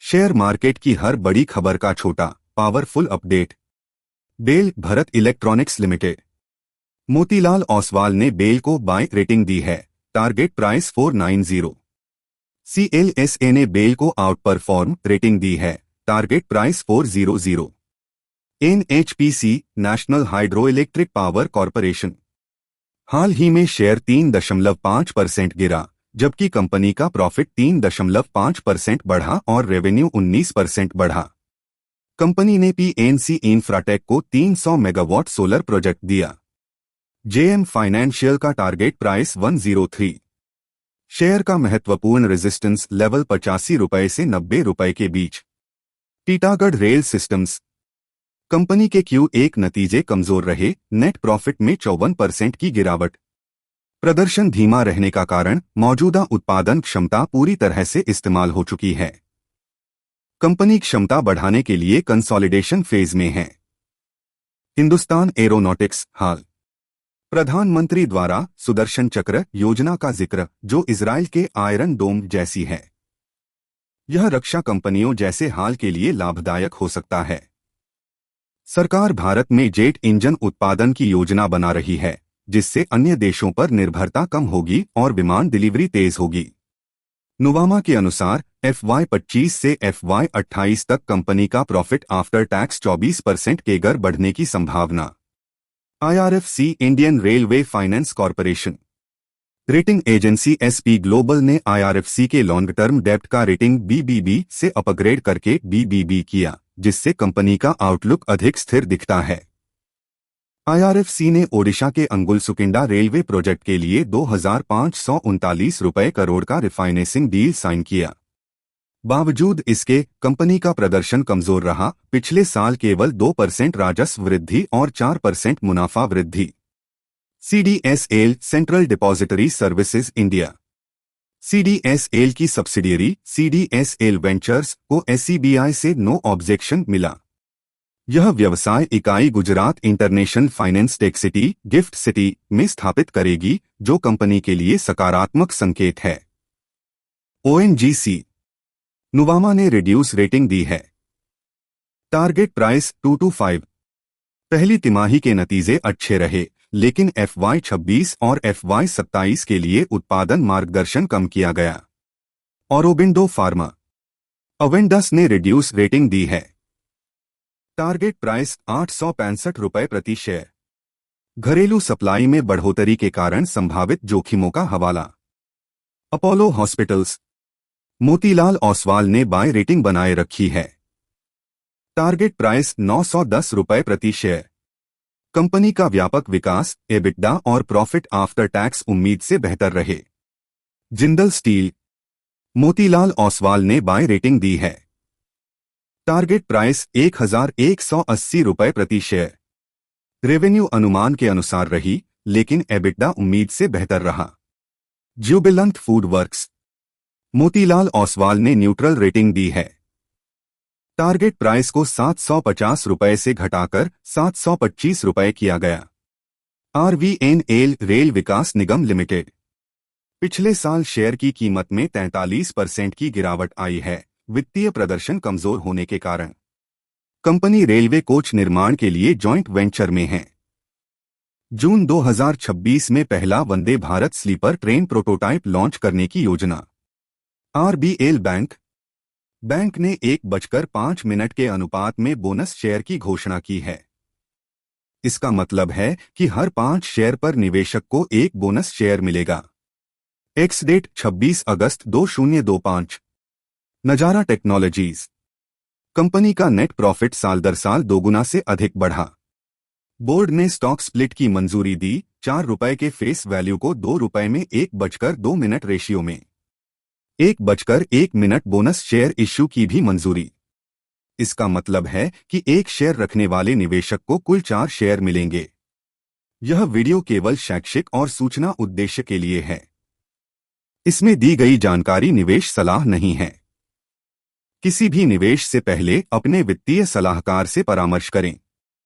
Share market की हर बड़ी खबर का छोटा powerful update. BEL Bharat Electronics Limited. Motilal Oswal ने बेल को बाय रेटिंग दी है, टारगेट प्राइस 490। CLSA ने बेल को आउट परफॉर्म रेटिंग दी है, target price 400। NHPC National Hydro Electric Power Corporation. हाल ही में शेयर 3.5% गिरा, जबकि कंपनी का प्रॉफिट 3.5% बढ़ा और रेवेन्यू 19% बढ़ा। कंपनी ने PNC इंफ्राटेक को 300 मेगावाट सोलर प्रोजेक्ट दिया। JM फाइनेंशियल का टारगेट प्राइस 103। शेयर का महत्वपूर्ण रेजिस्टेंस लेवल 85 रुपए से 90 रुपए के बीच। Titagarh Rail Systems. कंपनी के Q1 नतीजे कमजोर रहे, नेट प्रॉफिट में 54% की गिरावट। प्रदर्शन धीमा रहने का कारण मौजूदा उत्पादन क्षमता पूरी तरह से इस्तेमाल हो चुकी है। कंपनी क्षमता बढ़ाने के लिए कंसोलिडेशन फेज में है। हिंदुस्तान एरोनॉटिक्स। हाल प्रधानमंत्री द्वारा सुदर्शन चक्र योजना का जिक्र, जो इजराइल के आयरन डोम जैसी है। यह रक्षा कंपनियों जैसे हाल के लिए लाभदायक हो सकता है। सरकार भारत में जेट इंजन उत्पादन की योजना बना रही है, जिससे अन्य देशों पर निर्भरता कम होगी और विमान डिलीवरी तेज होगी। नुवामा के अनुसार FY25 से FY28 तक कंपनी का प्रॉफिट आफ्टर टैक्स 24% केगर बढ़ने की संभावना। IRFC Indian railway finance corporation. Rating agency SP global ने IRFC के लॉन्ग टर्म डेब्ट का रेटिंग BBB से अपग्रेड करके BBB किया, जिससे कंपनी का आउटलुक अधिक स्थिर दिखता है। IRFC ने ओडिशा के अंगुल सुकिंडा रेलवे प्रोजेक्ट के लिए 2,539 रुपए करोड़ का रिफाइनेंसिंग डील साइन किया। बावजूद इसके कंपनी का प्रदर्शन कमजोर रहा। पिछले साल केवल 2% राजस्व वृद्धि और 4% मुनाफा वृद्धि। CDSL central depository services India. CDSL की सब्सिडियरी CDSL वेंचर्स को SCBI से नो ऑब्जेक्शन मिला। यह व्यवसाय इकाई Gujarat international finance tech city gift city में स्थापित करेगी, जो कंपनी के लिए सकारात्मक संकेत है। ONGC। नुवामा ने रिड्यूस रेटिंग दी है, टारगेट प्राइस 225। पहली तिमाही के नतीजे अच्छे रहे, लेकिन FY26 और FY27 के लिए उत्पादन मार्गदर्शन कम किया गया। ऑरोबिंदो फार्मा। अवेंडस ने रिड्यूस रेटिंग दी है, टारगेट प्राइस 865 रुपए प्रति शेयर। घरेलू सप्लाई में बढ़ोतरी के कारण संभावित जोखिमों का हवाला। Apollo hospitals. मोतीलाल ओसवाल ने बाय रेटिंग बनाए रखी है, टारगेट प्राइस 910 रुपए प्रति शेयर। कंपनी का व्यापक विकास, EBITDA और प्रॉफिट आफ्टर टैक्स उम्मीद से बेहतर रहे। जिंदल स्टील। मोतीलाल ओसवाल ने बाय रेटिंग दी है, टारगेट प्राइस 1,180 रुपए प्रति शेयर। रेवेन्यू अनुमान के अनुसार रही, लेकिन EBITDA उम्मीद से बेहतर रहा। ज्यूबिलंट फूड वर्क्स। मोतीलाल ओसवाल ने न्यूट्रल रेटिंग दी है, टारगेट प्राइस को 750 रुपए से घटाकर 725 रुपए किया गया। RVNL रेल विकास निगम लिमिटेड। पिछले साल शेयर की कीमत में 43% की गिरावट आई है, वित्तीय प्रदर्शन कमजोर होने के कारण। कंपनी रेलवे कोच निर्माण के लिए जॉइंट वेंचर में है। जून 2026 में पहला Vande Bharat sleeper train prototype launch करने की योजना। RBL बैंक ने 1:05 के अनुपात में बोनस शेयर की घोषणा की है। इसका मतलब है कि हर 5 शेयर पर निवेशक को 1 बोनस शेयर मिलेगा। एक्स डेट 26 अगस्त 2025। नजारा टेक्नोलॉजीज। कंपनी का नेट प्रॉफिट साल दर साल दोगुना से अधिक बढ़ा। बोर्ड ने स्टॉक स्प्लिट की मंजूरी दी, 4 रुपए के फेस वैल्यू को 2 रुपए में 1:2 रेशियो में 1:1 बोनस शेयर इश्यू की भी मंजूरी। इसका मतलब है कि 1 शेयर रखने वाले निवेशक को कुल 4 शेयर मिलेंगे। यह वीडियो केवल शैक्षिक और सूचना उद्देश्य के लिए है। इसमें दी गई जानकारी निवेश सलाह नहीं है। किसी भी निवेश से पहले अपने वित्तीय सलाहकार से परामर्श करें।